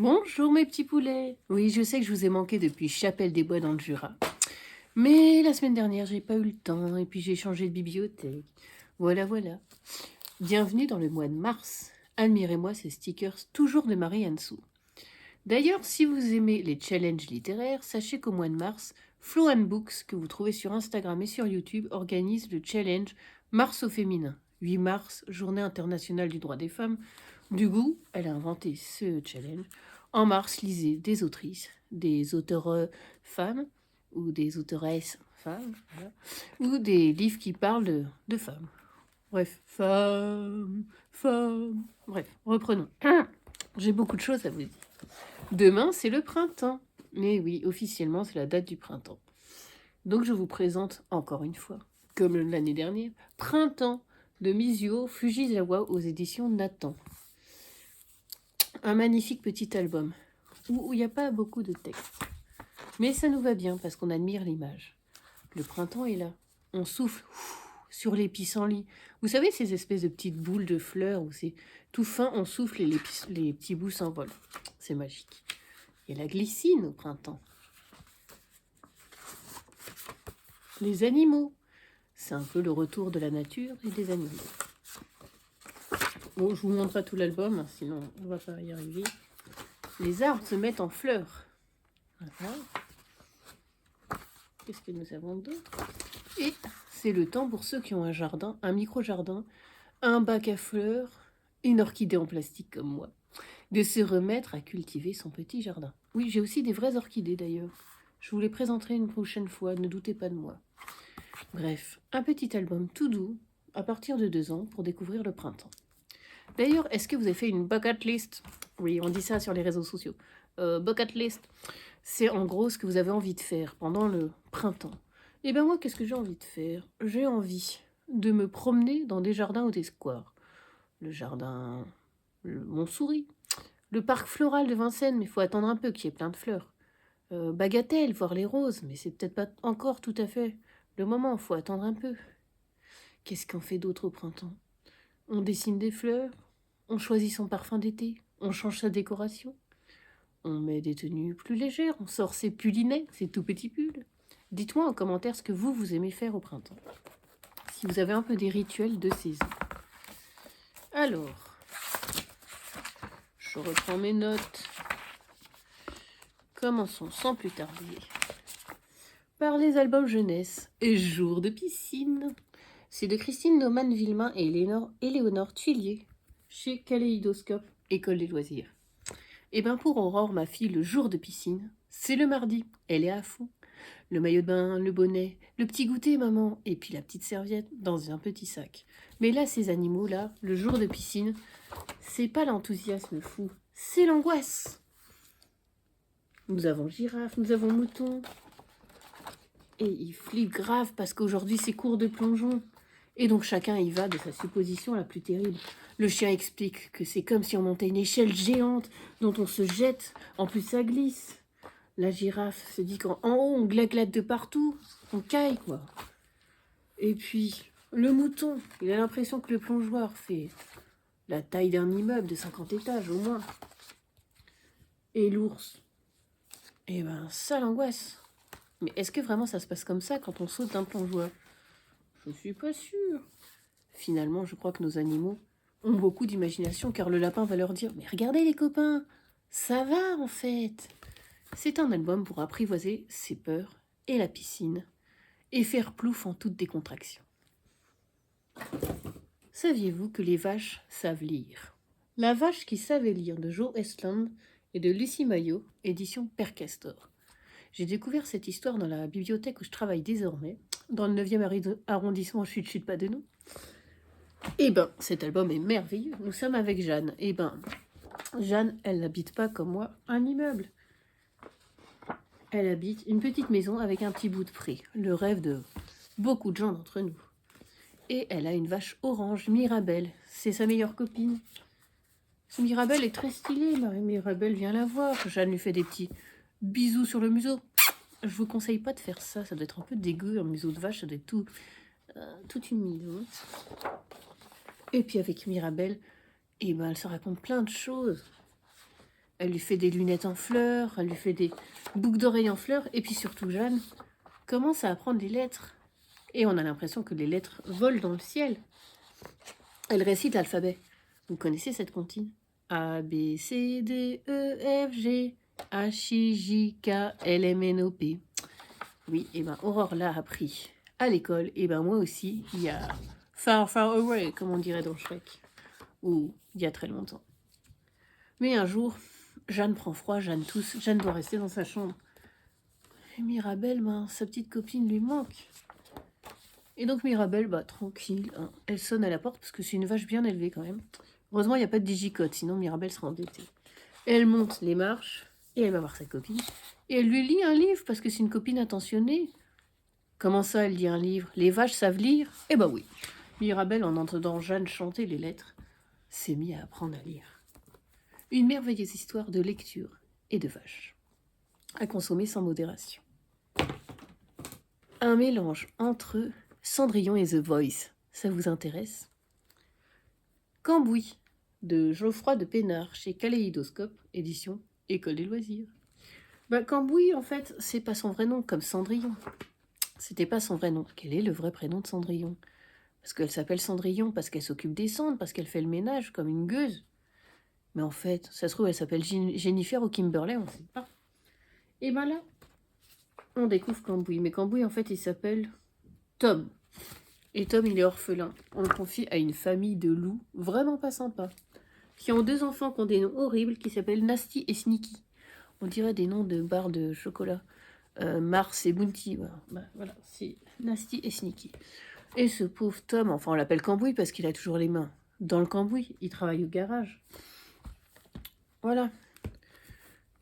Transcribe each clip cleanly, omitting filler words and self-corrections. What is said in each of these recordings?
Bonjour mes petits poulets. Oui, je sais que je vous ai manqué depuis Chapelle des Bois dans le Jura. Mais la semaine dernière, j'ai pas eu le temps et puis j'ai changé de bibliothèque. Voilà. Bienvenue dans le mois de mars. Admirez-moi ces stickers toujours de Marie-Anne Sou. D'ailleurs, si vous aimez les challenges littéraires, sachez qu'au mois de mars, Flow and Books, que vous trouvez sur Instagram et sur YouTube, organise le challenge Mars au féminin. 8 mars, journée internationale du droit des femmes. Du coup, elle a inventé ce challenge. En mars, lisez des autrices, des auteurs femmes, ou des autoresses femmes, voilà, ou des livres qui parlent de femmes. Bref, femmes. Bref, reprenons. J'ai beaucoup de choses à vous dire. Demain, c'est le printemps. Mais oui, officiellement, c'est la date du printemps. Donc, je vous présente encore une fois, comme l'année dernière, Printemps de Mizuo Fujisawa aux éditions Nathan. Un magnifique petit album où il n'y a pas beaucoup de texte. Mais ça nous va bien parce qu'on admire l'image. Le printemps est là. On souffle sur les pissenlits. Vous savez, ces espèces de petites boules de fleurs où c'est tout fin, on souffle et les petits bouts s'envolent. C'est magique. Il y a la glycine au printemps. Les animaux. C'est un peu le retour de la nature et des animaux. Bon, je vous montre pas tout l'album, hein, sinon on va pas y arriver. Les arbres se mettent en fleurs. Voilà. Qu'est-ce que nous avons d'autre? Et c'est le temps pour ceux qui ont un jardin, un micro-jardin, un bac à fleurs, une orchidée en plastique comme moi, de se remettre à cultiver son petit jardin. Oui, j'ai aussi des vraies orchidées d'ailleurs. Je vous les présenterai une prochaine fois, ne doutez pas de moi. Bref, un petit album tout doux, à partir de 2 ans, pour découvrir le printemps. D'ailleurs, est-ce que vous avez fait une bucket list? Oui, on dit ça sur les réseaux sociaux. Bucket list, c'est en gros ce que vous avez envie de faire pendant le printemps. Et bien moi, qu'est-ce que j'ai envie de faire? J'ai envie de me promener dans des jardins ou des squares. Le jardin Montsouris, le parc floral de Vincennes, mais il faut attendre un peu qu'il y ait plein de fleurs. Bagatelle, voir les roses, mais c'est peut-être pas encore tout à fait le moment, il faut attendre un peu. Qu'est-ce qu'on fait d'autre au printemps? On dessine des fleurs, on choisit son parfum d'été, on change sa décoration, on met des tenues plus légères, on sort ses pullinets, ses tout petits pulls. Dites-moi en commentaire ce que vous aimez faire au printemps. Si vous avez un peu des rituels de saison. Alors, je reprends mes notes. Commençons sans plus tarder par les albums jeunesse et Jour de piscine. C'est de Christine Naumann-Villemain et Éléonore Tuillier chez Kaléidoscope, École des loisirs. Et ben pour Aurore, ma fille, le jour de piscine, c'est le mardi. Elle est à fond. Le maillot de bain, le bonnet, le petit goûter, maman, et puis la petite serviette dans un petit sac. Mais là, ces animaux-là, le jour de piscine, c'est pas l'enthousiasme fou, c'est l'angoisse. Nous avons girafe, nous avons mouton. Et ils flippent grave parce qu'aujourd'hui c'est cours de plongeon. Et donc chacun y va de sa supposition la plus terrible. Le chien explique que c'est comme si on montait une échelle géante dont on se jette, en plus ça glisse. La girafe se dit qu'en haut on glaglate de partout, on caille quoi. Et puis le mouton, il a l'impression que le plongeoir fait la taille d'un immeuble de 50 étages au moins. Et l'ours, eh ben ça l'angoisse. Mais est-ce que vraiment ça se passe comme ça quand on saute d'un plongeoir? Je suis pas sûre. Finalement, je crois que nos animaux ont beaucoup d'imagination car le lapin va leur dire « Mais regardez les copains, ça va en fait !» C'est un album pour apprivoiser ses peurs et la piscine et faire plouf en toute décontraction. Saviez-vous que les vaches savent lire? La vache qui savait lire de Joe Estland et de Lucie Maillot, édition Père Castor. J'ai découvert cette histoire dans la bibliothèque où je travaille désormais, dans le 9e arrondissement, chut pas de nous. Eh ben, cet album est merveilleux. Nous sommes avec Jeanne. Eh ben, Jeanne, elle n'habite pas comme moi un immeuble. Elle habite une petite maison avec un petit bout de pré. Le rêve de beaucoup de gens d'entre nous. Et elle a une vache orange, Mirabelle. C'est sa meilleure copine. Mirabelle est très stylée. Mirabelle vient la voir. Jeanne lui fait des petits bisous sur le museau. Je vous conseille pas de faire ça. Ça doit être un peu dégueu. Un museau de vache, ça doit être tout humide. Hein. Et puis avec Mirabelle, eh ben, elle se raconte plein de choses. Elle lui fait des lunettes en fleurs, elle lui fait des boucles d'oreilles en fleurs, et puis surtout Jeanne commence à apprendre les lettres. Et on a l'impression que les lettres volent dans le ciel. Elle récite l'alphabet. Vous connaissez cette comptine? A, B, C, D, E, F, G, H, I, J, K, L, M, N, O, P. Oui, et ben Aurore l'a appris à l'école, et ben moi aussi, il y a far, far away, comme on dirait dans Shrek, ou il y a très longtemps. Mais un jour, Jeanne prend froid, Jeanne tousse, Jeanne doit rester dans sa chambre. Et Mirabelle, ben, sa petite copine lui manque. Et donc Mirabelle, bah tranquille, hein, elle sonne à la porte parce que c'est une vache bien élevée quand même. Heureusement, il n'y a pas de digicote, sinon Mirabelle sera endettée. Et elle monte les marches et elle va voir sa copine. Et elle lui lit un livre parce que c'est une copine attentionnée. Comment ça, elle lit un livre? Les vaches savent lire? Eh ben oui. Mirabelle, en entendant Jeanne chanter les lettres, s'est mis à apprendre à lire. Une merveilleuse histoire de lecture et de vaches. À consommer sans modération. Un mélange entre Cendrillon et The Voice. Ça vous intéresse? Cambouis, de Geoffroy de Pénard, chez Kaléidoscope, édition École des loisirs. Bah, Cambouis, en fait, c'est pas son vrai nom, comme Cendrillon. C'était pas son vrai nom. Quel est le vrai prénom de Cendrillon? Parce qu'elle s'appelle Cendrillon, parce qu'elle s'occupe des cendres, parce qu'elle fait le ménage, comme une gueuse. Mais en fait, ça se trouve, elle s'appelle Jennifer ou Kimberley, on ne sait pas. Et ben là, on découvre Cambouis. Mais Cambouis, en fait, il s'appelle Tom. Et Tom, il est orphelin. On le confie à une famille de loups, vraiment pas sympa, qui ont 2 enfants qui ont des noms horribles, qui s'appellent Nasty et Sneaky. On dirait des noms de barres de chocolat. Mars et Bounty, voilà, c'est Nasty et Sneaky. Et ce pauvre Tom, enfin on l'appelle Cambouis parce qu'il a toujours les mains dans le cambouis, il travaille au garage. Voilà.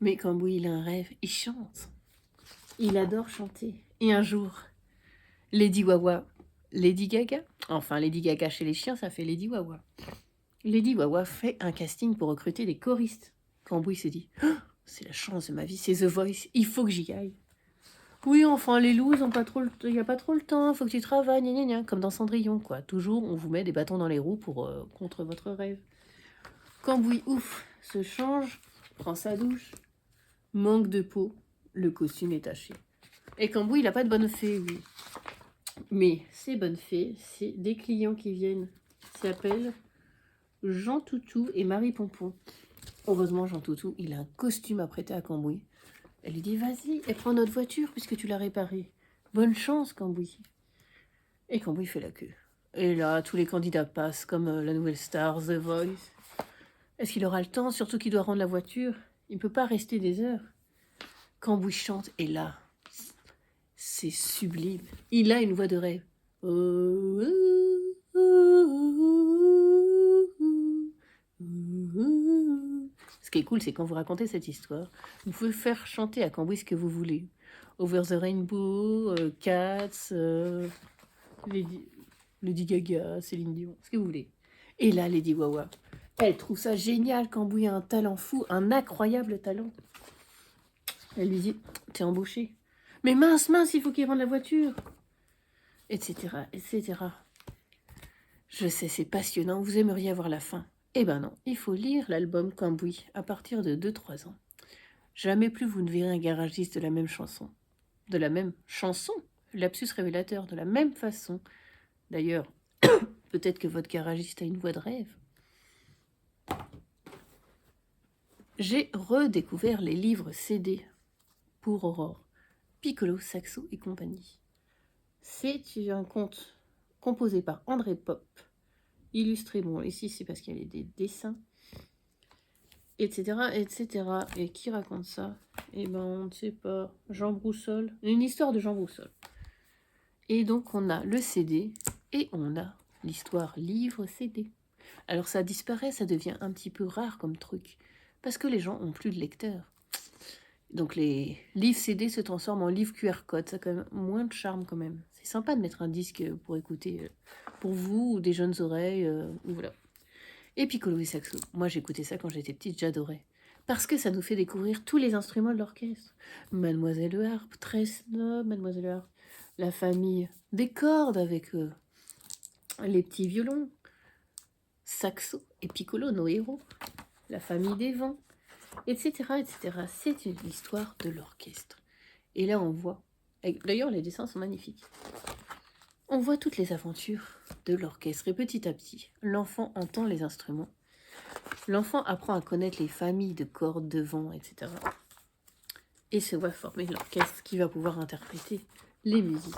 Mais Cambouis, il a un rêve, il chante. Il adore chanter. Et un jour, Lady Wawa, Lady Gaga, enfin Lady Gaga chez les chiens, ça fait Lady Wawa. Lady Wawa fait un casting pour recruter des choristes. Cambouis se dit, oh, c'est la chance de ma vie, c'est The Voice, il faut que j'y aille. Oui, enfin, les loups, il n'y a pas trop le temps, il faut que tu travailles, gna gna gna, comme dans Cendrillon, quoi. Toujours, on vous met des bâtons dans les roues pour contre votre rêve. Cambouis, ouf, se change, prend sa douche, manque de peau, le costume est taché. Et Cambouis, il n'a pas de bonne fée, oui. Mais ces bonnes fées, c'est des clients qui viennent, s'appellent Jean Toutou et Marie Pompon. Heureusement, Jean Toutou, il a un costume à prêter à Cambouis. Elle lui dit, vas-y, et prends notre voiture puisque tu l'as réparée. Bonne chance, Cambouis. Et Cambouis fait la queue. Et là, tous les candidats passent comme la nouvelle star, The Voice. Est-ce qu'il aura le temps, surtout qu'il doit rendre la voiture? Il ne peut pas rester des heures. Cambouis chante, et là, c'est sublime. Il a une voix de rêve. Ce qui est cool, c'est quand vous racontez cette histoire, vous pouvez faire chanter à Cambouis ce que vous voulez. Over the Rainbow, Cats, Lady Gaga, Céline Dion, ce que vous voulez. Et là, Lady Wawa, elle trouve ça génial. Cambouis a un talent fou, un incroyable talent. Elle lui dit, t'es embauché. Mais mince, il faut qu'il rende la voiture. Etc, etc. Je sais, c'est passionnant, vous aimeriez avoir la fin. Eh ben non, il faut lire l'album Cambouis à partir de 2-3 ans. Jamais plus vous ne verrez un garagiste de la même chanson. De la même chanson, lapsus révélateur, de la même façon. D'ailleurs, peut-être que votre garagiste a une voix de rêve. J'ai redécouvert les livres CD pour Aurore, Piccolo, Saxo et compagnie. C'est un conte composé par André Pop, illustré, bon ici c'est parce qu'il y a des dessins, etc., etc. Et qui raconte ça? Eh ben on ne sait pas. Jean Broussol, une histoire de Jean Broussol. Et donc on a le CD et on a l'histoire livre CD. Alors ça disparaît, ça devient un petit peu rare comme truc, parce que les gens ont plus de lecteurs. Donc les livres CD se transforment en livres QR code, ça a quand même moins de charme quand même. C'est sympa de mettre un disque pour écouter, pour vous ou des jeunes oreilles, voilà. Et Piccolo et Saxo, moi j'écoutais ça quand j'étais petite, j'adorais. Parce que ça nous fait découvrir tous les instruments de l'orchestre. Mademoiselle Harpe, très snob, Mademoiselle Harpe. La famille des cordes avec les petits violons. Saxo et Piccolo, nos héros. La famille des vents. etc., etc. C'est une histoire de l'orchestre. Et là, on voit... D'ailleurs, les dessins sont magnifiques. On voit toutes les aventures de l'orchestre. Et petit à petit, l'enfant entend les instruments. L'enfant apprend à connaître les familles de cordes, de vent, etc. Et se voit former l'orchestre qui va pouvoir interpréter les musiques.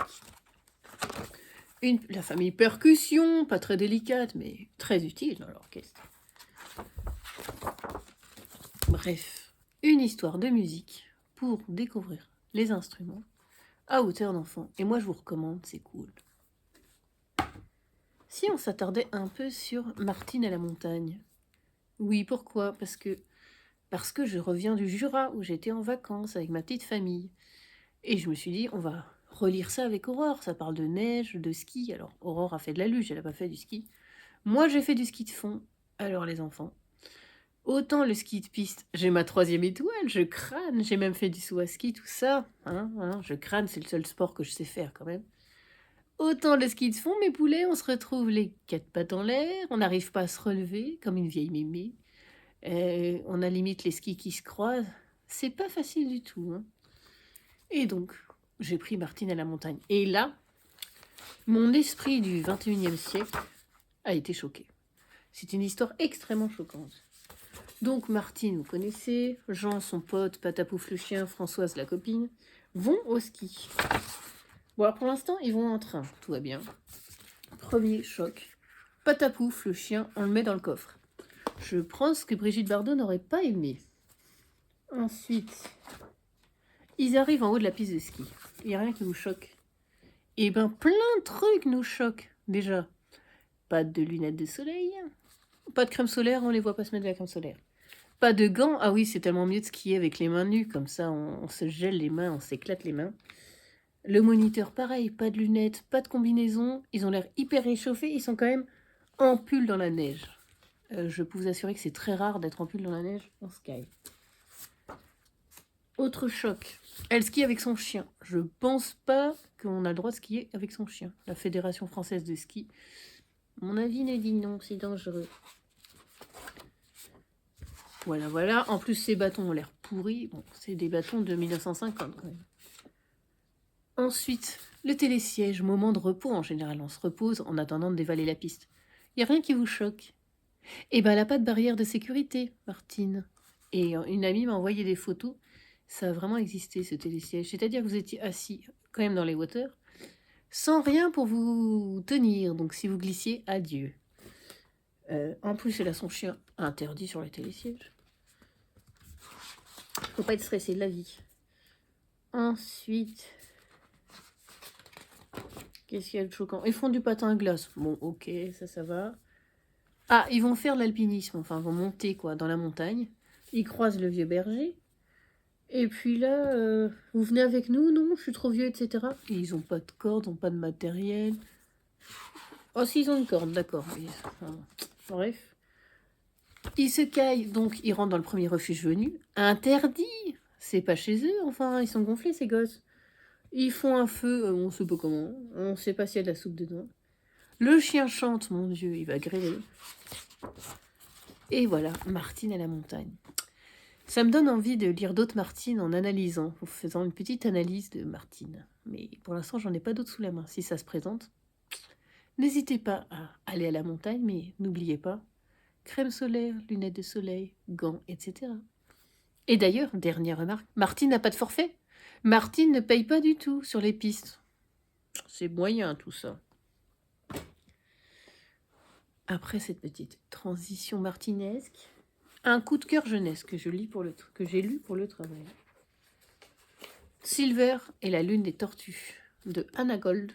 La famille percussion, pas très délicate, mais très utile dans l'orchestre. Bref, une histoire de musique pour découvrir les instruments à hauteur d'enfant. Et moi, je vous recommande, c'est cool. Si on s'attardait un peu sur Martine à la montagne. Oui, pourquoi ? Parce que je reviens du Jura, où j'étais en vacances avec ma petite famille. Et je me suis dit, on va relire ça avec Aurore. Ça parle de neige, de ski. Alors, Aurore a fait de la luge, elle n'a pas fait du ski. Moi, j'ai fait du ski de fond. Alors, les enfants, autant le ski de piste, j'ai ma 3e étoile, je crâne, j'ai même fait du saut à ski, tout ça. Je crâne, c'est le seul sport que je sais faire quand même. Autant le ski de fond, mes poulets, on se retrouve les 4 pattes en l'air, on n'arrive pas à se relever comme une vieille mémé. On a limite les skis qui se croisent. C'est pas facile du tout. Et donc, j'ai pris Martine à la montagne. Et là, mon esprit du 21e siècle a été choqué. C'est une histoire extrêmement choquante. Donc Martine, vous connaissez, Jean, son pote, Patapouf le chien, Françoise, la copine, vont au ski. Bon, alors pour l'instant, ils vont en train, tout va bien. Premier choc, Patapouf le chien, on le met dans le coffre. Je pense que Brigitte Bardot n'aurait pas aimé. Ensuite, ils arrivent en haut de la piste de ski. Il n'y a rien qui vous choque. Eh ben, plein de trucs nous choquent. Déjà, pas de lunettes de soleil, pas de crème solaire, on les voit pas se mettre de la crème solaire. Pas de gants, ah oui, c'est tellement mieux de skier avec les mains nues, comme ça on se gèle les mains, on s'éclate les mains. Le moniteur, pareil, pas de lunettes, pas de combinaison, ils ont l'air hyper réchauffés, ils sont quand même en pull dans la neige. Je peux vous assurer que c'est très rare d'être en pull dans la neige en ski. Autre choc, elle skie avec son chien. Je pense pas qu'on a le droit de skier avec son chien. La Fédération française de ski, mon avis nous dit non, c'est dangereux. Voilà, voilà. En plus, ces bâtons ont l'air pourris. Bon, c'est des bâtons de 1950 quand même. Ensuite, le télésiège, moment de repos en général. On se repose en attendant de dévaler la piste. Il n'y a rien qui vous choque. Eh ben, elle n'a pas de barrière de sécurité, Martine. Et une amie m'a envoyé des photos. Ça a vraiment existé, ce télésiège. C'est-à-dire que vous étiez assis quand même dans les hauteurs, sans rien pour vous tenir. Donc, si vous glissiez, adieu. En plus, elle a son chien interdit sur les télésièges. Faut pas être stressé de la vie. Ensuite, qu'est-ce qu'il y a de choquant ? Ils font du patin à glace. Bon, ok, ça va. Ah, ils vont faire de l'alpinisme. Enfin, ils vont monter, quoi, dans la montagne. Ils croisent le vieux berger. Et puis là, vous venez avec nous ? Non, je suis trop vieux, etc. Et ils ont pas de corde, ils ont pas de matériel. Oh, si, ils ont une corde, d'accord. Mais, bref. Ils se caillent, donc ils rentrent dans le premier refuge venu. Interdit ! C'est pas chez eux, enfin, ils sont gonflés, ces gosses. Ils font un feu, on sait pas comment, on sait pas s'il y a de la soupe dedans. Le chien chante, mon Dieu, il va grêler. Et voilà, Martine à la montagne. Ça me donne envie de lire d'autres Martines en analysant, en faisant une petite analyse de Martine. Mais pour l'instant, j'en ai pas d'autres sous la main. Si ça se présente, n'hésitez pas à aller à la montagne, mais n'oubliez pas, crème solaire, lunettes de soleil, gants, etc. Et d'ailleurs, dernière remarque, Martine n'a pas de forfait. Martine ne paye pas du tout sur les pistes. C'est moyen tout ça. Après cette petite transition martinesque, un coup de cœur jeunesse que j'ai lu pour le travail. Silver et la lune des tortues de Anna Gold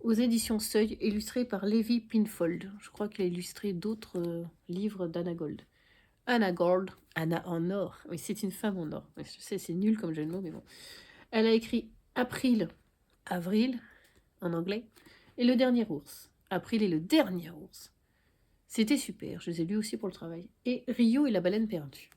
aux éditions Seuil, illustré par Levi Pinfold. Je crois qu'il a illustré d'autres livres d'Anna Gold. Anna Gold, Anna en or. Oui, c'est une femme en or. Je sais, c'est nul comme jeu de mots, mais bon. Elle a écrit Avril en anglais, et Le Dernier Ours. April est le dernier ours. C'était super, je les ai lus aussi pour le travail. Et Rio et la baleine perdue.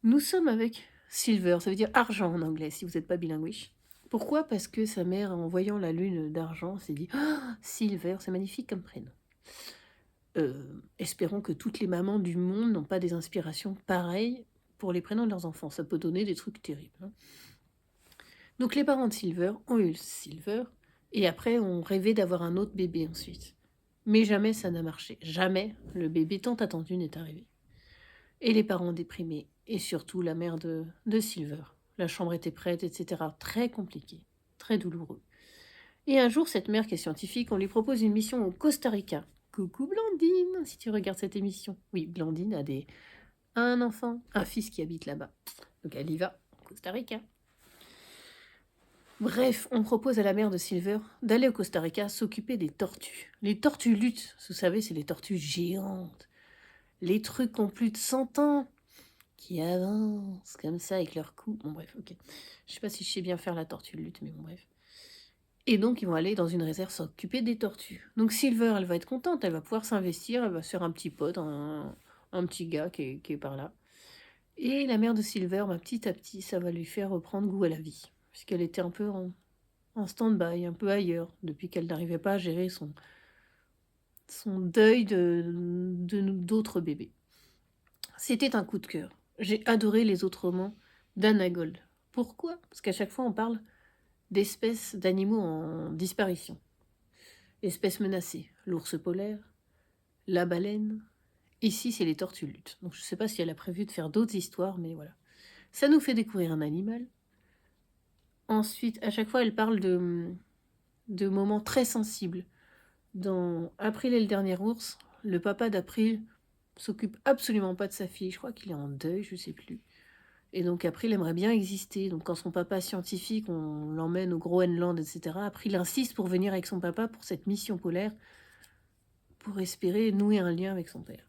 Nous sommes avec Silver, ça veut dire argent en anglais, si vous n'êtes pas bilinguish. Pourquoi ? Parce que sa mère, en voyant la lune d'argent, s'est dit « Ah, Silver, c'est magnifique comme prénom ». Espérons que toutes les mamans du monde n'ont pas des inspirations pareilles pour les prénoms de leurs enfants. Ça peut donner des trucs terribles. Hein. Donc les parents de Silver ont eu Silver, et après ont rêvé d'avoir un autre bébé ensuite. Mais jamais ça n'a marché. Jamais le bébé tant attendu n'est arrivé. Et les parents déprimés, et surtout la mère de Silver. La chambre était prête, etc. Très compliqué, très douloureux. Et un jour, cette mère qui est scientifique, on lui propose une mission au Costa Rica. Coucou Blandine, si tu regardes cette émission. Oui, Blandine a un enfant, un fils qui habite là-bas. Donc elle y va, au Costa Rica. Bref, on propose à la mère de Silver d'aller au Costa Rica s'occuper des tortues. Les tortues luttes, vous savez, c'est les tortues géantes. Les trucs qui ont plus de 100 ans, qui avancent comme ça avec leur cou. Bon bref, ok. Je sais pas si je sais bien faire la tortue lutte, mais bon bref. Et donc, ils vont aller dans une réserve s'occuper des tortues. Donc, Silver, elle va être contente, elle va pouvoir s'investir, elle va se faire un petit pote, un petit gars qui est par là. Et la mère de Silver, petit à petit, ça va lui faire reprendre goût à la vie. Puisqu'elle était un peu en stand-by, un peu ailleurs, depuis qu'elle n'arrivait pas à gérer son deuil d'autres bébés. C'était un coup de cœur. J'ai adoré les autres romans d'Anna Gold. Pourquoi? Parce qu'à chaque fois, on parle d'espèces d'animaux en disparition. Espèces menacées, l'ours polaire, la baleine. Ici, c'est les tortues luttes. Donc, je ne sais pas si elle a prévu de faire d'autres histoires, mais voilà. Ça nous fait découvrir un animal. Ensuite, à chaque fois, elle parle de moments très sensibles. Dans April et le dernier ours, le papa d'April s'occupe absolument pas de sa fille. Je crois qu'il est en deuil, je ne sais plus. Et donc April aimerait bien exister. Donc quand son papa scientifique, on l'emmène au Groenland, etc. April insiste pour venir avec son papa pour cette mission polaire, pour espérer nouer un lien avec son père.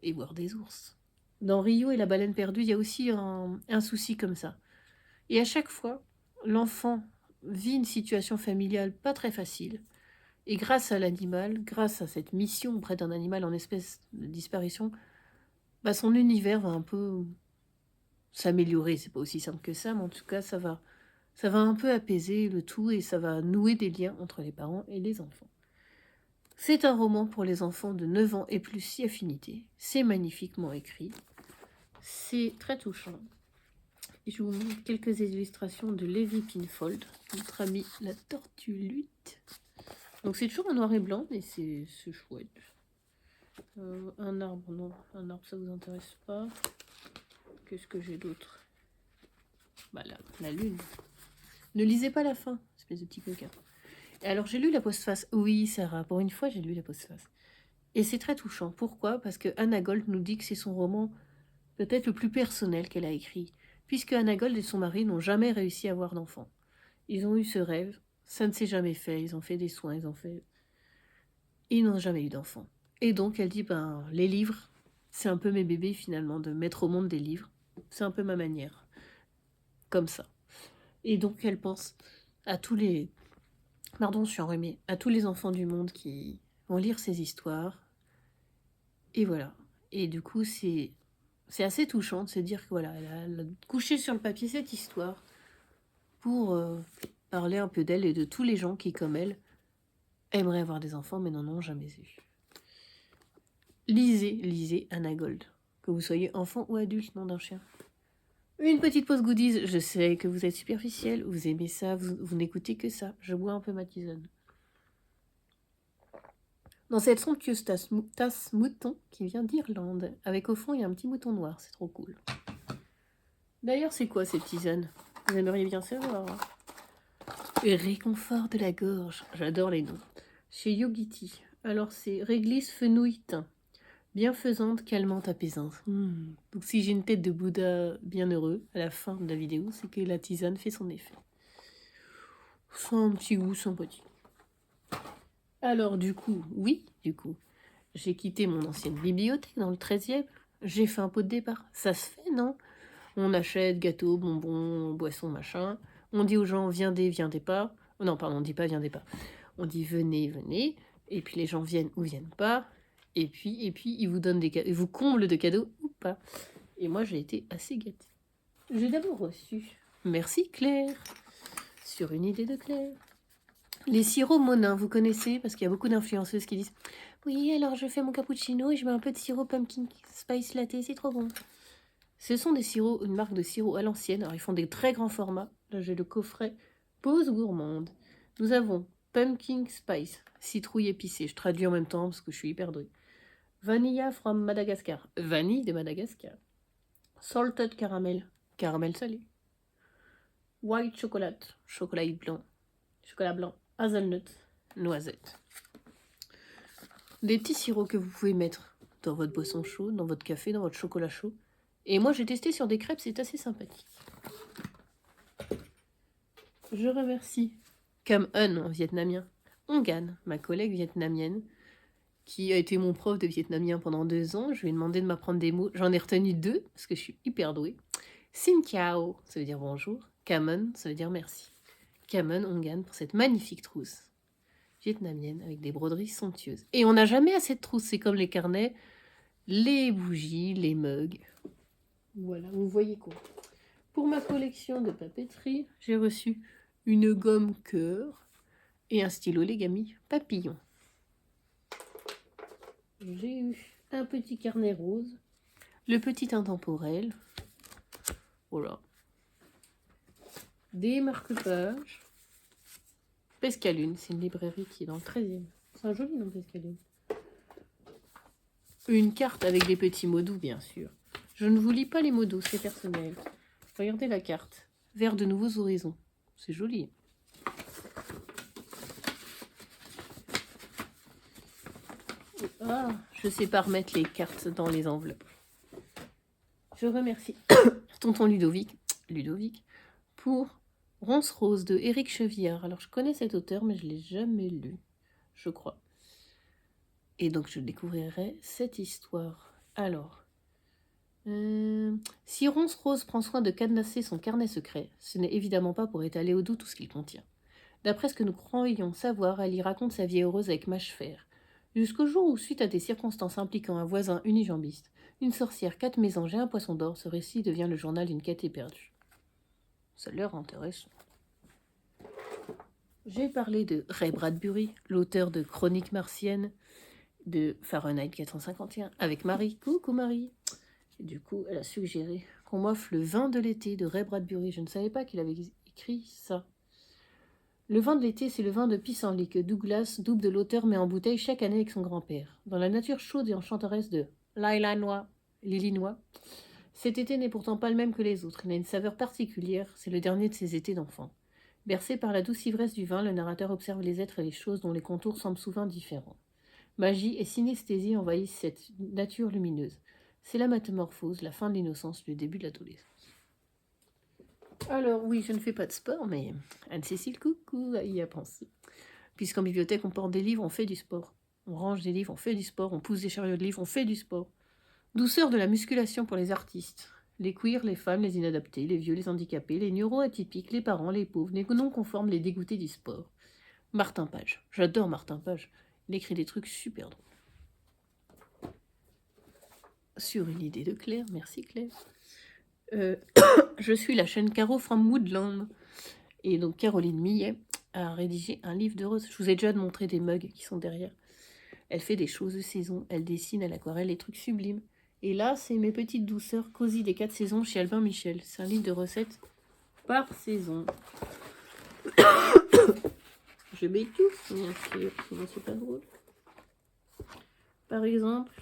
Et voir des ours. Dans Rio et la baleine perdue, il y a aussi un souci comme ça. Et à chaque fois, l'enfant vit une situation familiale pas très facile. Et grâce à l'animal, grâce à cette mission auprès d'un animal en espèce de disparition, son univers va un peu s'améliorer. C'est pas aussi simple que ça, mais en tout cas, ça va un peu apaiser le tout et ça va nouer des liens entre les parents et les enfants. C'est un roman pour les enfants de 9 ans et plus si affinité. C'est magnifiquement écrit. C'est très touchant. Et je vous montre quelques illustrations de Levi Pinfold, notre ami la tortue lutte. Donc c'est toujours en noir et blanc, mais c'est chouette. Un arbre, non. Un arbre, ça vous intéresse pas. Qu'est-ce que j'ai d'autre? La lune. Ne lisez pas la fin, espèce de petit coquin. Et alors j'ai lu la postface. Oui, Sarah, pour une fois j'ai lu la postface. Et c'est très touchant. Pourquoi? Parce que Anna Gold nous dit que c'est son roman peut-être le plus personnel qu'elle a écrit, puisque Anna Gold et son mari n'ont jamais réussi à avoir d'enfant. Ils ont eu ce rêve, ça ne s'est jamais fait, ils ont fait des soins, ils n'ont jamais eu d'enfant. Et donc elle dit, les livres, c'est un peu mes bébés finalement, de mettre au monde des livres. C'est un peu ma manière. Comme ça. Et donc elle pense à tous les... Pardon, je suis enrhumée. À tous les enfants du monde qui vont lire ces histoires. Et voilà. Et du coup, c'est assez touchant de se dire que voilà, elle a couché sur le papier cette histoire pour parler un peu d'elle et de tous les gens qui, comme elle, aimeraient avoir des enfants mais n'en ont jamais eu. Lisez Anna Gold. Que vous soyez enfant ou adulte, nom d'un chien. Une petite pause goodies. Je sais que vous êtes superficiel, vous aimez ça, vous n'écoutez que ça. Je bois un peu ma tisane. Dans cette somptueuse tasse mouton qui vient d'Irlande, avec au fond il y a un petit mouton noir, c'est trop cool. D'ailleurs, c'est quoi cette tisane? Vous aimeriez bien savoir. Et réconfort de la gorge, j'adore les noms. Chez Yogiti. Alors c'est réglisse fenouil thym. Bienfaisante, calmante, apaisante. Donc si j'ai une tête de Bouddha bien heureux à la fin de la vidéo, c'est que la tisane fait son effet. Sans petit goût sympathique. Alors du coup, j'ai quitté mon ancienne bibliothèque dans le 13e. J'ai fait un pot de départ. Ça se fait, non? On achète gâteaux, bonbons, boissons, machin. On dit aux gens, viendez pas. Non, pardon, on dit pas viendez pas. On dit venez. Et puis les gens viennent ou viennent pas. Et puis ils vous donnent des cadeaux, ils vous comblent de cadeaux ou pas. Et moi, j'ai été assez gâtée. J'ai d'abord reçu. Merci Claire. Sur une idée de Claire. Les sirops Monin, vous connaissez? Parce qu'il y a beaucoup d'influenceuses qui disent Oui, alors je fais mon cappuccino et je mets un peu de sirop pumpkin spice latte, c'est trop bon. Ce sont des sirops, une marque de sirop à l'ancienne. Alors ils font des très grands formats. Là j'ai le coffret Pause gourmande. Nous avons pumpkin spice, citrouille épicée. Je traduis en même temps parce que je suis hyper douée. Vanilla from Madagascar, vanille de Madagascar. Salted caramel, caramel salé. White chocolate, chocolat blanc, hazelnut, noisette. Des petits sirops que vous pouvez mettre dans votre boisson chaude, dans votre café, dans votre chocolat chaud. Et moi j'ai testé sur des crêpes, c'est assez sympathique. Je remercie Cam Un en vietnamien, Ongan, ma collègue vietnamienne, qui a été mon prof de vietnamien pendant 2 ans. Je lui ai demandé de m'apprendre des mots. J'en ai retenu 2 parce que je suis hyper douée. Xin Kiao, ça veut dire bonjour. Cam Un, ça veut dire merci. Cam Un, Ongan, pour cette magnifique trousse vietnamienne avec des broderies somptueuses. Et on n'a jamais assez de trousses, c'est comme les carnets, les bougies, les mugs. Voilà, vous voyez quoi. Pour ma collection de papeterie, j'ai reçu une gomme cœur et un stylo Legami papillon. J'ai eu un petit carnet rose, le petit intemporel, voilà, des marque-pages, Pescalune, c'est une librairie qui est dans le 13e. C'est un joli nom, Pescalune. Une carte avec des petits mots doux, bien sûr. Je ne vous lis pas les mots doux, c'est personnel. Regardez la carte. Vers de nouveaux horizons. C'est joli. Ah, je sais pas remettre les cartes dans les enveloppes. Je remercie tonton Ludovic pour Ronce Rose de Éric Chevillard. Alors je connais cet auteur, mais je l'ai jamais lu, je crois. Et donc je découvrirai cette histoire. Alors, si Ronce Rose prend soin de cadenasser son carnet secret, ce n'est évidemment pas pour étaler au doux tout ce qu'il contient. D'après ce que nous croyons savoir, elle y raconte sa vie heureuse avec Mâchefer, jusqu'au jour où, suite à des circonstances impliquant un voisin unijambiste, une sorcière, 4 mésanges et un poisson d'or, ce récit devient le journal d'une quête éperdue. Ça a l'air intéressant. J'ai parlé de Ray Bradbury, l'auteur de Chroniques martiennes, de Fahrenheit 451, avec Marie. Coucou Marie. Et du coup, elle a suggéré qu'on m'offre le vin de l'été de Ray Bradbury. Je ne savais pas qu'il avait écrit ça. Le vin de l'été, c'est le vin de pissenlit que Douglas, double de l'auteur, met en bouteille chaque année avec son grand-père. Dans la nature chaude et enchanteresse de l'Illinois, cet été n'est pourtant pas le même que les autres. Il a une saveur particulière, c'est le dernier de ses étés d'enfant. Bercé par la douce ivresse du vin, le narrateur observe les êtres et les choses dont les contours semblent souvent différents. Magie et synesthésie envahissent cette nature lumineuse. C'est la métamorphose, la fin de l'innocence, le début de l'adolescence. Alors oui, je ne fais pas de sport, mais Anne-Cécile, coucou, y a pensé. Puisqu'en bibliothèque, on porte des livres, on fait du sport. On range des livres, on fait du sport. On pousse des chariots de livres, on fait du sport. Douceur de la musculation pour les artistes. Les queers, les femmes, les inadaptés, les vieux, les handicapés, les neuroatypiques, les parents, les pauvres, les non-conformes, les dégoûtés du sport. Martin Page. J'adore Martin Page. Il écrit des trucs super drôles. Sur une idée de Claire. Merci Claire. Je suis la chaîne Caro from Woodland. Et donc Caroline Millet a rédigé un livre de roses. Je vous ai déjà montré des mugs qui sont derrière. Elle fait des choses de saison. Elle dessine à l'aquarelle des trucs sublimes. Et là, c'est mes petites douceurs cosy des 4 saisons chez Albin Michel. C'est un livre de recettes par saison. Je m'étouffe, bien sûr, sinon c'est pas drôle. Par exemple,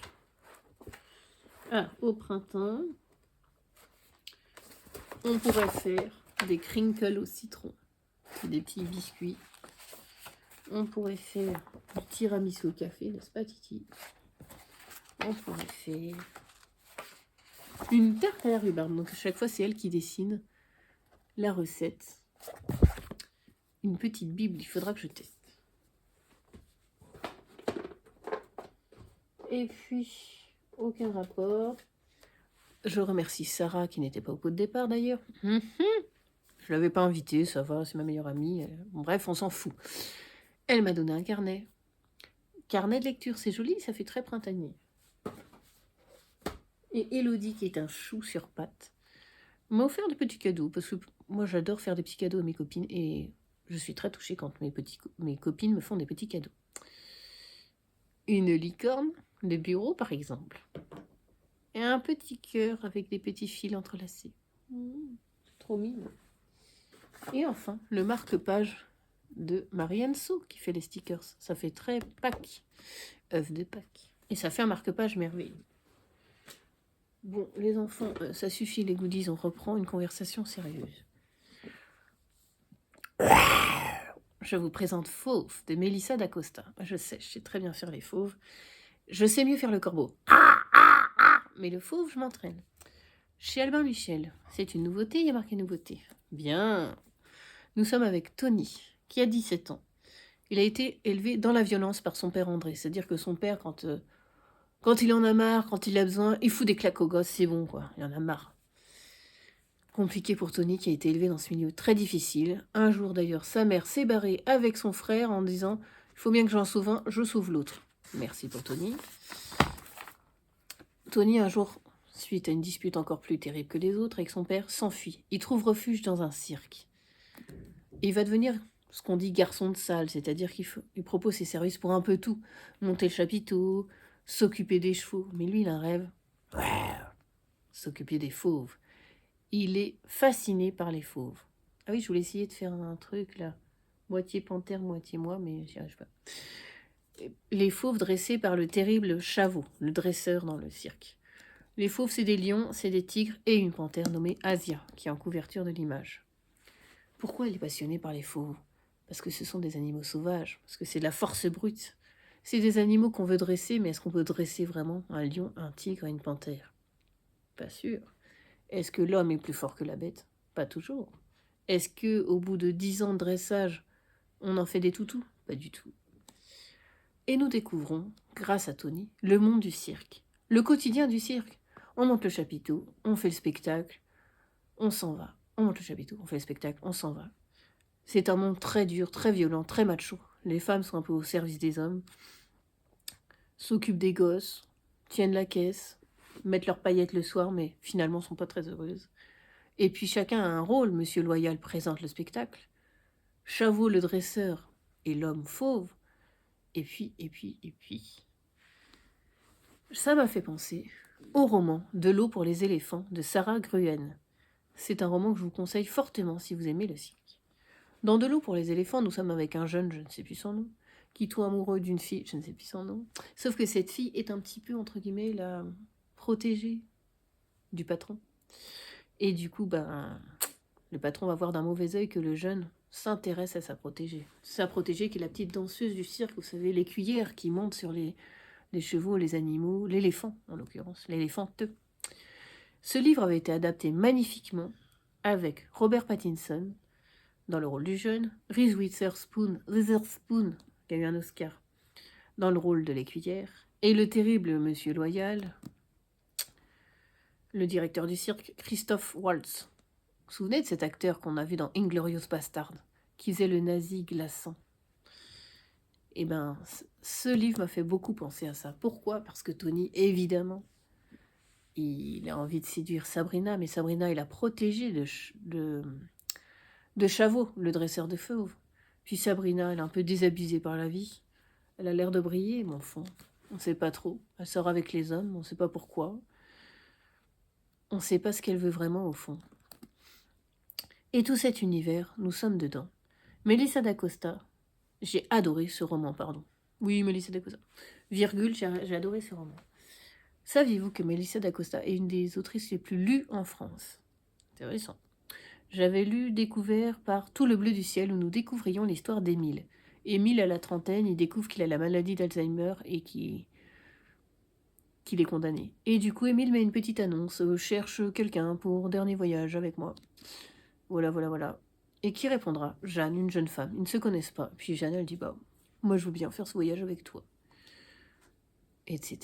au printemps, on pourrait faire des crinkles au citron. C'est des petits biscuits. On pourrait faire du tiramisu au café, n'est-ce pas Titi? On pourrait faire une tarte à la rhubarbe. Donc à chaque fois, c'est elle qui dessine la recette. Une petite bible, il faudra que je teste. Et puis, aucun rapport. Je remercie Sarah, qui n'était pas au pot de départ d'ailleurs. Je l'avais pas invitée, ça va, c'est ma meilleure amie. Bon, bref, on s'en fout. Elle m'a donné un carnet. Carnet de lecture, c'est joli, ça fait très printanier. Et Elodie, qui est un chou sur pattes, m'a offert des petits cadeaux, parce que moi j'adore faire des petits cadeaux à mes copines, et je suis très touchée quand mes copines me font des petits cadeaux. une licorne de bureau par exemple, et un petit cœur avec des petits fils entrelacés. Trop mignon. Et enfin, le marque-page de Marianne So qui fait les stickers. Ça fait très Pâques, œuf de Pâques. Et ça fait un marque-page merveilleux. Bon, les enfants, ça suffit les goodies, on reprend une conversation sérieuse. Je vous présente Fauve de Mélissa d'Acosta. Je sais très bien faire les fauves. Je sais mieux faire le corbeau. Mais le fauve, je m'entraîne. Chez Albin Michel, c'est une nouveauté, il y a marqué nouveauté. Bien. Nous sommes avec Tony, qui a 17 ans. Il a été élevé dans la violence par son père André. C'est-à-dire que son père, quand il en a marre, quand il a besoin, il fout des claques au gosse, c'est bon quoi, il en a marre. Compliqué pour Tony qui a été élevé dans ce milieu très difficile. Un jour d'ailleurs, sa mère s'est barrée avec son frère en disant « Il faut bien que j'en sauve un, je sauve l'autre ». Merci pour Tony. Tony, un jour, suite à une dispute encore plus terrible que les autres avec son père, s'enfuit. Il trouve refuge dans un cirque. Il va devenir ce qu'on dit garçon de salle, c'est-à-dire qu'il propose ses services pour un peu tout. Monter le chapiteau, s'occuper des chevaux. Mais lui, il a un rêve. S'occuper des fauves. Il est fasciné par les fauves. Ah oui, je voulais essayer de faire un truc là. Moitié panthère, moitié moi, mais j'y arrive pas. Les fauves dressés par le terrible Chavot, le dresseur dans le cirque. Les fauves, c'est des lions, c'est des tigres et une panthère nommée Asia, qui est en couverture de l'image. Pourquoi il est passionné par les fauves? Parce que ce sont des animaux sauvages, parce que c'est de la force brute. C'est des animaux qu'on veut dresser, mais est-ce qu'on peut dresser vraiment un lion, un tigre et une panthère? Pas sûr. Est-ce que l'homme est plus fort que la bête? Pas toujours. Est-ce que, au bout de 10 ans de dressage, on en fait des toutous? Pas du tout. Et nous découvrons, grâce à Tony, le monde du cirque. Le quotidien du cirque. On monte le chapiteau, on fait le spectacle, on s'en va. On monte le chapiteau, on fait le spectacle, on s'en va. C'est un monde très dur, très violent, très macho. Les femmes sont un peu au service des hommes, s'occupent des gosses, tiennent la caisse, mettent leurs paillettes le soir, mais finalement sont pas très heureuses. Et puis chacun a un rôle. Monsieur Loyal présente le spectacle, Chavot le dresseur et l'homme fauve. Et puis... Ça m'a fait penser au roman De l'eau pour les éléphants de Sarah Gruen. C'est un roman que je vous conseille fortement si vous aimez le cirque. Dans De l'eau pour les éléphants, nous sommes avec un jeune, je ne sais plus son nom, qui tombe amoureux d'une fille, je ne sais plus son nom. Sauf que cette fille est un petit peu, entre guillemets, la protégée du patron. Et du coup, le patron va voir d'un mauvais œil que le jeune s'intéresse à sa protégée. Sa protégée qui est la petite danseuse du cirque, vous savez, l'écuyère qui monte sur les chevaux, les animaux, l'éléphant en l'occurrence, l'éléphante. Ce livre avait été adapté magnifiquement avec Robert Pattinson dans le rôle du jeune, Reese Witherspoon, qui a eu un Oscar, dans le rôle de l'écuyère, et le terrible Monsieur Loyal, le directeur du cirque, Christophe Waltz. Vous vous souvenez de cet acteur qu'on a vu dans Inglorious Bastard, qui faisait le nazi glaçant? Eh bien, ce livre m'a fait beaucoup penser à ça. Pourquoi? Parce que Tony, évidemment, il a envie de séduire Sabrina, mais Sabrina est la protégée de Chavot, le dresseur de fauves. Puis Sabrina, elle est un peu désabusée par la vie. Elle a l'air de briller, mais au fond, on ne sait pas trop. Elle sort avec les hommes, on ne sait pas pourquoi. On ne sait pas ce qu'elle veut vraiment au fond. Et tout cet univers, nous sommes dedans. Mélissa d'Acosta, j'ai adoré ce roman, pardon. Oui, Mélissa d'Acosta. Virgule, j'ai adoré ce roman. Saviez-vous que Mélissa d'Acosta est une des autrices les plus lues en France? Intéressant. J'avais découvert par Tout le bleu du ciel, où nous découvrions l'histoire d'Émile. Émile, à la trentaine, il découvre qu'il a la maladie d'Alzheimer et qu'il est condamné. Et du coup, Émile met une petite annonce, cherche quelqu'un pour dernier voyage avec moi. Voilà. Et qui répondra? Jeanne, une jeune femme. Ils ne se connaissent pas. Puis Jeanne, elle dit, moi je veux bien faire ce voyage avec toi. Etc.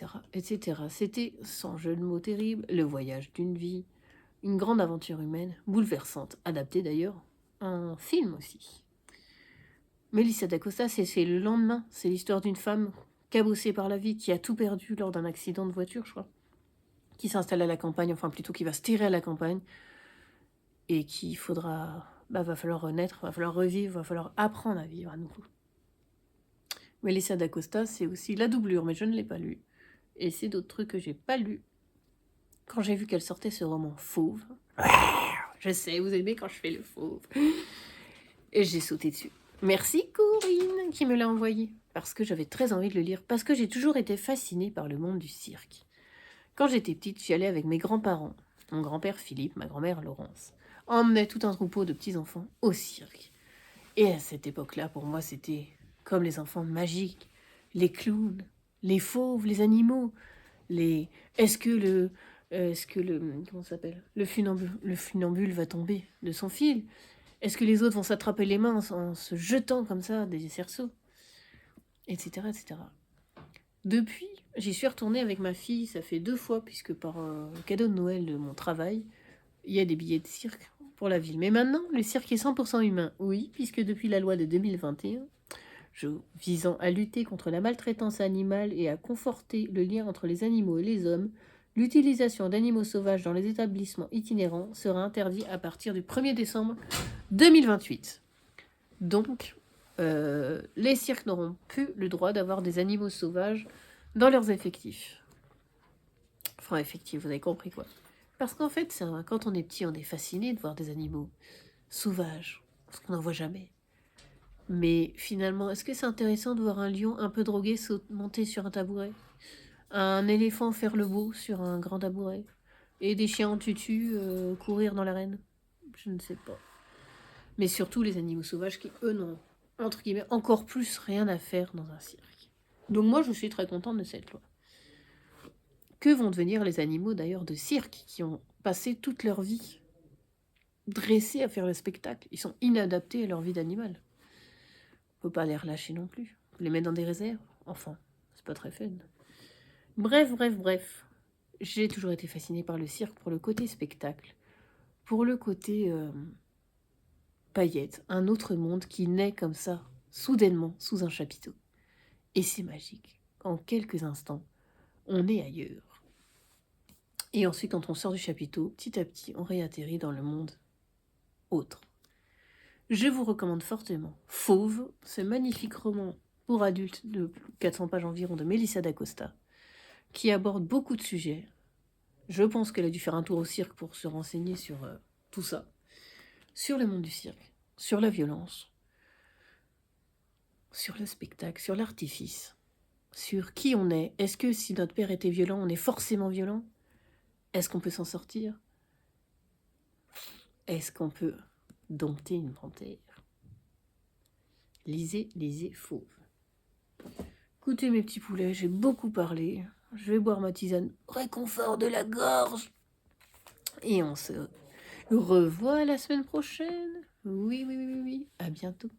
C'était, sans jeu de mots terrible, le voyage d'une vie. Une grande aventure humaine, bouleversante, adaptée d'ailleurs en film aussi. Mélissa d'Acosta, c'est le lendemain. C'est l'histoire d'une femme cabossée par la vie, qui a tout perdu lors d'un accident de voiture, je crois. Qui s'installe à la campagne, enfin plutôt qui va se tirer à la campagne. Et qu'il faudra... va falloir renaître, va falloir revivre, va falloir apprendre à vivre à nouveau. Melissa d'Acosta, c'est aussi La Doublure, mais je ne l'ai pas lu. Et c'est d'autres trucs que j'ai pas lus. Quand j'ai vu qu'elle sortait ce roman Fauve, je sais, vous aimez quand je fais le fauve. Et j'ai sauté dessus. Merci Corinne qui me l'a envoyé. Parce que j'avais très envie de le lire. Parce que j'ai toujours été fascinée par le monde du cirque. Quand j'étais petite, j'y allais avec mes grands-parents. Mon grand-père Philippe, ma grand-mère Laurence. Emmenait tout un troupeau de petits-enfants au cirque. Et à cette époque-là, pour moi, c'était comme les enfants magiques. Les clowns, les fauves, les animaux. Les... Est-ce que le... Comment ça s'appelle le funambule va tomber de son fil? Est-ce que les autres vont s'attraper les mains en se jetant comme ça des cerceaux? Etc, etc. Depuis, j'y suis retournée avec ma fille, ça fait 2 fois, puisque par cadeau de Noël de mon travail, il y a des billets de cirque pour la ville. Mais maintenant, le cirque est 100% humain. Oui, puisque depuis la loi de 2021, visant à lutter contre la maltraitance animale et à conforter le lien entre les animaux et les hommes, l'utilisation d'animaux sauvages dans les établissements itinérants sera interdite à partir du 1er décembre 2028. Donc, les cirques n'auront plus le droit d'avoir des animaux sauvages dans leurs effectifs. Enfin, effectifs, vous avez compris quoi. Parce qu'en fait, quand on est petit, on est fasciné de voir des animaux sauvages, parce qu'on n'en voit jamais. Mais finalement, est-ce que c'est intéressant de voir un lion un peu drogué monter sur un tabouret? Un éléphant faire le beau sur un grand tabouret? Et des chiens en tutu courir dans l'arène? Je ne sais pas. Mais surtout les animaux sauvages qui, eux, n'ont, entre guillemets, encore plus rien à faire dans un cirque. Donc moi, je suis très contente de cette loi. Que vont devenir les animaux, d'ailleurs, de cirque, qui ont passé toute leur vie dressés à faire le spectacle? Ils sont inadaptés à leur vie d'animal. On peut pas les relâcher non plus. Les mettre dans des réserves? Enfin, c'est pas très fun. Bref. J'ai toujours été fascinée par le cirque pour le côté spectacle, pour le côté paillettes, un autre monde qui naît comme ça, soudainement, sous un chapiteau. Et c'est magique. En quelques instants, on est ailleurs. Et ensuite, quand on sort du chapiteau, petit à petit, on réatterrit dans le monde autre. Je vous recommande fortement Fauve, ce magnifique roman pour adultes de 400 pages environ de Melissa d'Acosta, qui aborde beaucoup de sujets. Je pense qu'elle a dû faire un tour au cirque pour se renseigner sur tout ça. Sur le monde du cirque, sur la violence, sur le spectacle, sur l'artifice, sur qui on est. Est-ce que si notre père était violent, on est forcément violent? Est-ce qu'on peut s'en sortir? Est-ce qu'on peut dompter une panthère? Lisez Fauve. Écoutez mes petits poulets, j'ai beaucoup parlé. Je vais boire ma tisane réconfort de la gorge. Et on se revoit la semaine prochaine. Oui. À bientôt.